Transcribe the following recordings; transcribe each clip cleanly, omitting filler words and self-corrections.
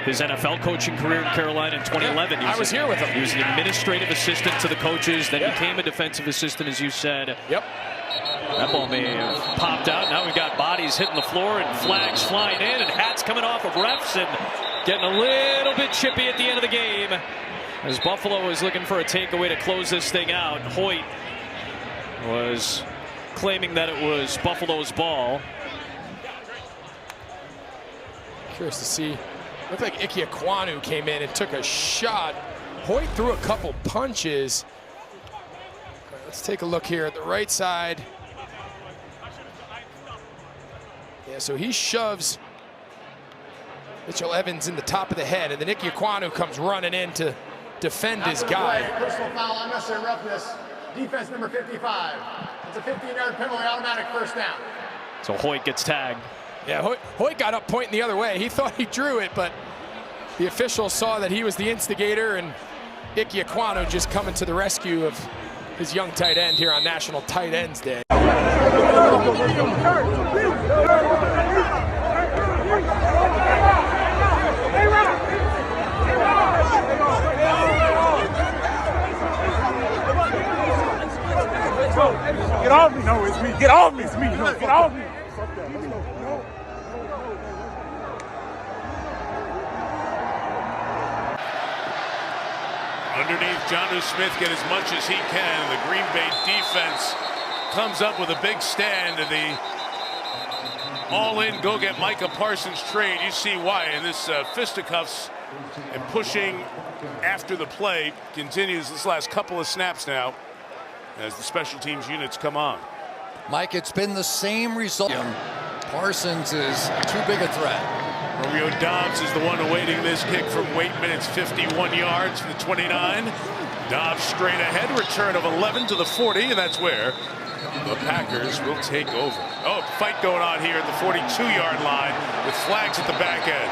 his NFL coaching career in Carolina in 2011. I was here with him. He was an administrative assistant to the coaches, then became a defensive assistant, as you said. Yep. That ball may have popped out. Now we've got bodies hitting the floor and flags flying in and hats coming off of refs and getting a little bit chippy at the end of the game as Buffalo is looking for a takeaway to close this thing out. Hoyt was claiming that it was Buffalo's ball. Curious to see. Looked like Ike Ekwonu came in and took a shot. Hoyt threw a couple punches. Let's take a look here at the right side. Yeah, so he shoves Mitchell Evans in the top of the head, and then Ike Ekwonu comes running in to defend his guy. Personal foul, unnecessary roughness. Defense number 55. It's a 15-yard penalty, automatic first down. So Hoyt gets tagged. Yeah, Hoyt got up pointing the other way. He thought he drew it, but the officials saw that he was the instigator, and Ike Ekwonu just coming to the rescue of his young tight end here on National Tight Ends Day. Get off me! No, it's me. Get off me! It's me. No, get off me! Underneath, Jonnu Smith get as much as he can. The Green Bay defense comes up with a big stand, and the all-in go get Micah Parsons trade. You see why in this fisticuffs and pushing after the play continues this last couple of snaps now as the special teams units come on. Mike, it's been the same result. Parsons is too big a threat. Romeo Doubs is the one awaiting this kick from Waitman. It's 51 yards to the 29. Doubs straight ahead, return of 11 to the 40, and that's where the Packers will take over. Oh, fight going on here at the 42-yard line with flags at the back end.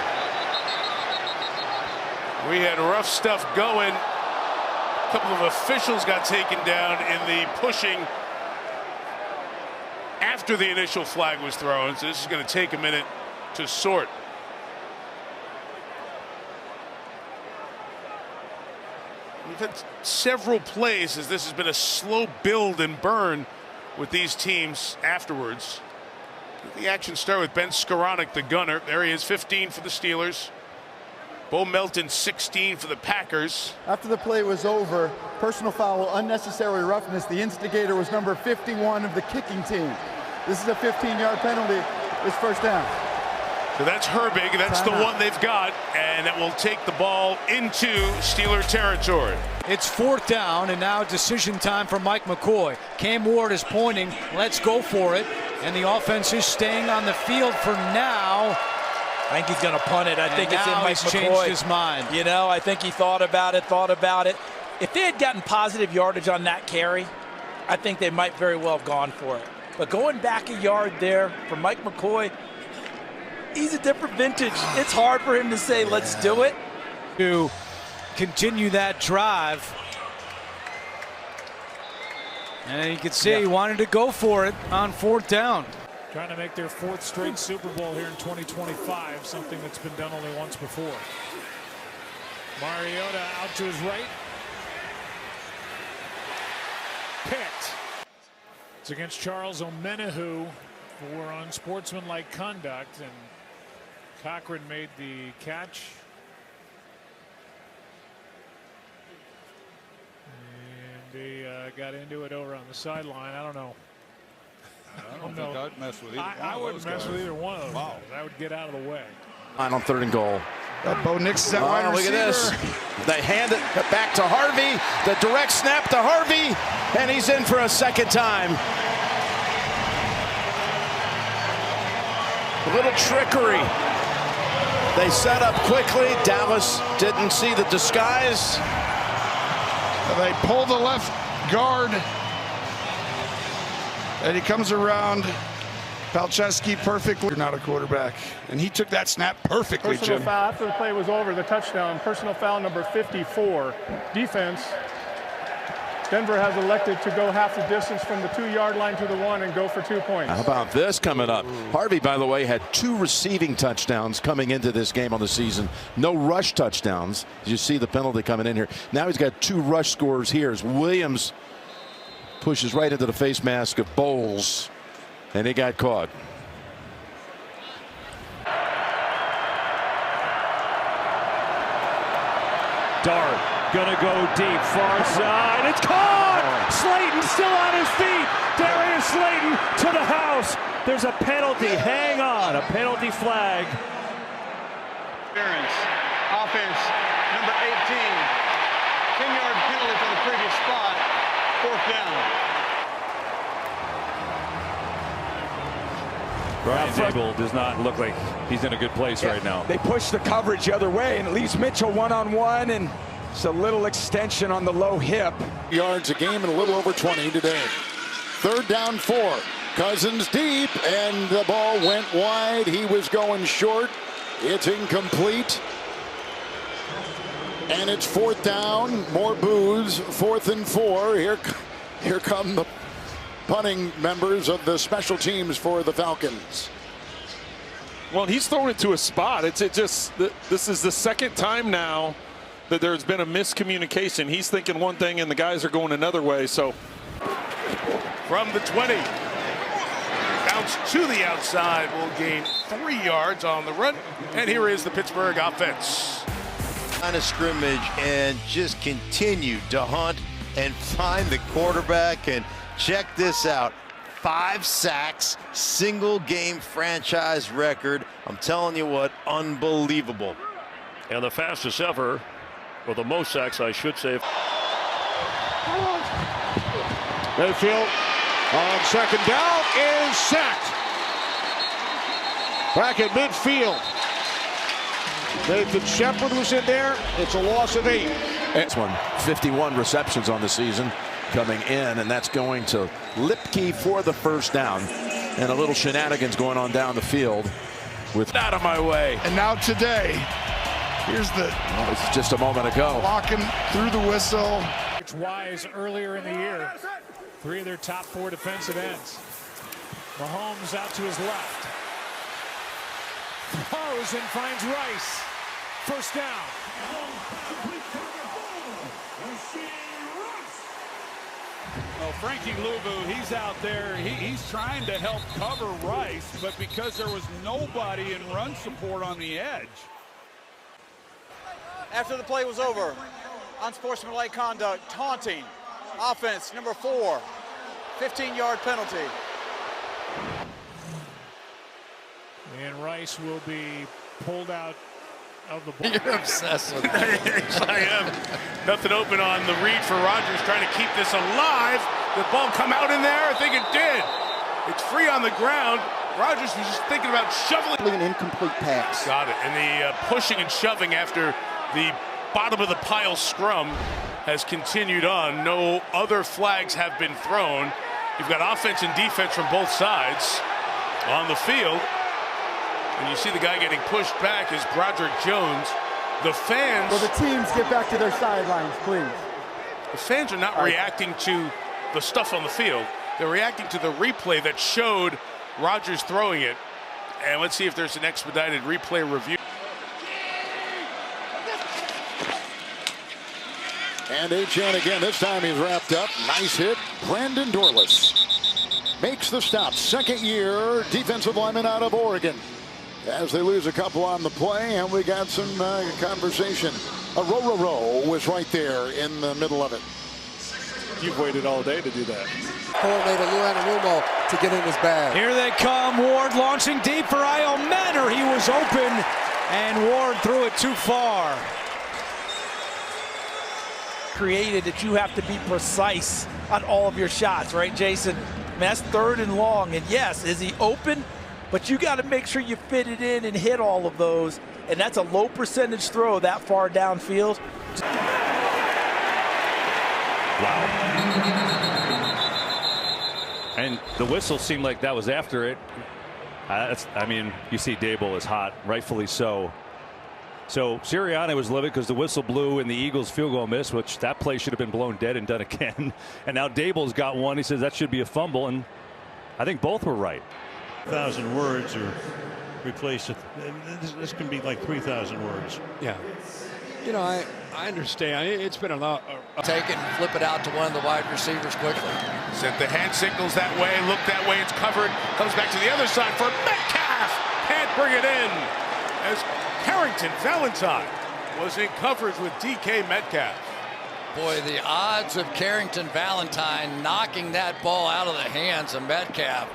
We had rough stuff going. A couple of officials got taken down in the pushing after the initial flag was thrown, so this is going to take a minute to sort. We've had several plays as this has been a slow build and burn with these teams afterwards. The action started with Ben Skoranek, the gunner. There he is, 15 for the Steelers. Bo Melton, 16 for the Packers. After the play was over, personal foul, unnecessary roughness. The instigator was number 51 of the kicking team. This is a 15-yard penalty. It's first down. So that's Herbig. That's the one they've got, and it will take the ball into Steeler territory. It's fourth down, and now decision time for Mike McCoy. Cam Ward is pointing, let's go for it, and the offense is staying on the field for now. I think he's going to punt it. I think it's in Mike McCoy. Changed his mind. You know, I think he thought about it. If they had gotten positive yardage on that carry, I think they might very well have gone for it. But going back a yard there for Mike McCoy, he's a different vintage. It's hard for him to say, let's do it. To continue that drive. And you can see he wanted to go for it on fourth down. Trying to make their fourth straight Super Bowl here in 2025, something that's been done only once before. Mariota out to his right. Picked. It's against Charles Omenihu for unsportsmanlike conduct, and Cochran made the catch. And they got into it over on the sideline. I don't know. I don't think I'd mess with either one. I wouldn't mess with either one of them. Wow. I would get out of the way. On third and goal. Bo Nix is that wide receiver. Look at this. They hand it back to Harvey. The direct snap to Harvey, and he's in for a second time. A little trickery. They set up quickly. Dallas didn't see the disguise. They pull the left guard. And he comes around Palczewski perfectly. You're not a quarterback. And he took that snap perfectly, Personal Jim. foul after the play was over, the touchdown. Personal foul number 54. Defense. Denver has elected to go half the distance from the 2-yard line to the 1 and go for 2 points. How about this coming up? Harvey, by the way, had 2 receiving touchdowns coming into this game on the season. No rush touchdowns. You see the penalty coming in here. Now he's got 2 rush scores here as Williams pushes right into the face mask of Bowles, and he got caught. Dart gonna go deep, far side. It's caught! Slayton still on his feet. Darius Slayton to the house. There's a penalty. Hang on, a penalty flag. Interference. Offense, number 18. 10-yard penalty from the previous spot. 4th down. Brian Dable does not look like he's in a good place right now. They push the coverage the other way, and it leaves Mitchell one-on-one, and it's a little extension on the low hip. Yards a game and a little over 20 today. 3rd down 4. Cousins deep, and the ball went wide. He was going short. It's incomplete. And it's 4th down. More boos. 4th and 4. Here come the punting members of the special teams for the Falcons. Well, he's thrown it to a spot. This is the 2nd time now that there's been a miscommunication. He's thinking one thing and the guys are going another way. So from the 20, bounce to the outside, will gain 3 yards on the run. And here is the Pittsburgh offense. Line of scrimmage and just continue to hunt and find the quarterback. And check this out. 5 sacks, single game franchise record. I'm telling you what, unbelievable. And the fastest ever, or the most sacks, I should say. Mayfield on 2nd down is sacked. Back at midfield. Nathan Shepard was in there. It's a loss of 8. This one, 51 receptions on the season coming in, and that's going to Lipke for the 1st down. And a little shenanigans going on down the field with out of my way. And now today, here's the. Well, it's just a moment ago. Walking through the whistle. It's Wise earlier in the year. 3 of their top 4 defensive ends. Mahomes out to his left. Throws and finds Rice. 1st down. Well, Frankie Louvu, he's out there. He's trying to help cover Rice, but because there was nobody in run support on the edge. After the play was over, unsportsmanlike conduct, taunting, offense, number 4, 15-yard penalty. And Rice will be pulled out of the ball. You're obsessed with it. I am. Nothing open on the read for Rodgers, trying to keep this alive. Did the ball come out in there? I think it did. It's free on the ground. Rodgers was just thinking about shoveling. An incomplete pass. Got it. And the pushing and shoving after the bottom of the pile scrum has continued on. No other flags have been thrown. You've got offense and defense from both sides on the field. And you see the guy getting pushed back is Broderick Jones. The fans. Will the teams get back to their sidelines, please? The fans are not reacting to the stuff on the field. They're reacting to the replay that showed Rodgers throwing it. And let's see if there's an expedited replay review. And Etienne again. This time he's wrapped up. Nice hit. Brandon Dorless makes the stop. 2nd year defensive lineman out of Oregon. As they lose a couple on the play, and we got some conversation. A row was right there in the middle of it. You've waited all day to do that. Coordinator Lou Anarumo to get in his bag. Here they come. Ward launching deep for Io Manor. He was open, and Ward threw it too far. Created that you have to be precise on all of your shots, right, Jason? I mean, that's 3rd and long, and yes, is he open? But you got to make sure you fit it in and hit all of those, and that's a low percentage throw that far downfield. Wow. And the whistle seemed like that was after it. I mean, you see Dable is hot, rightfully so. So Sirianni was livid because the whistle blew and the Eagles field goal miss, which that play should have been blown dead and done again. And now Dable's got one. He says that should be a fumble, and I think both were right. 1,000 words are replaced. This can be like 3,000 words. Yeah. You know, I understand. It's been a lot. Take it and flip it out to one of the wide receivers quickly. Sent the hand signals that way, look that way, it's covered, comes back to the other side for Metcalf. Can't bring it in as Carrington Valentine was in coverage with DK Metcalf. Boy, the odds of Carrington Valentine knocking that ball out of the hands of Metcalf,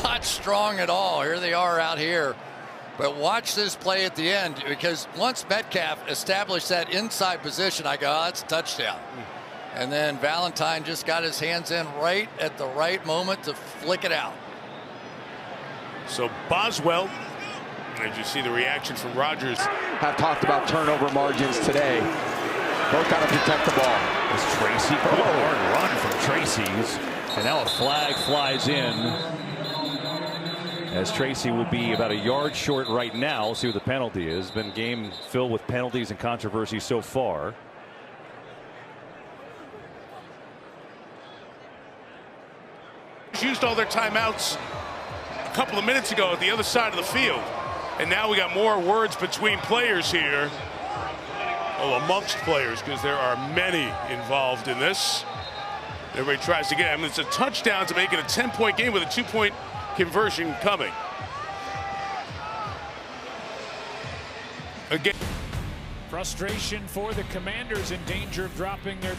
not strong at all. Here they are out here. But watch this play at the end, because once Metcalf established that inside position, I go, oh, that's a touchdown. And then Valentine just got his hands in right at the right moment to flick it out. So Boswell, as you see the reaction from Rodgers. Have talked about turnover margins today. Both got to protect the ball. As Tracy, hard run from Tracy's, and now a flag flies in. As Tracy will be about a yard short right now. We'll see what the penalty is. Been a game filled with penalties and controversy so far. Used all their timeouts a couple of minutes ago at the other side of the field. And now we got more words between players here. Well, amongst players, because there are many involved in this. Everybody tries to get it. I mean, it's a touchdown to make it a 10-point game with a 2-point conversion coming. Again. Frustration for the Commanders, in danger of dropping their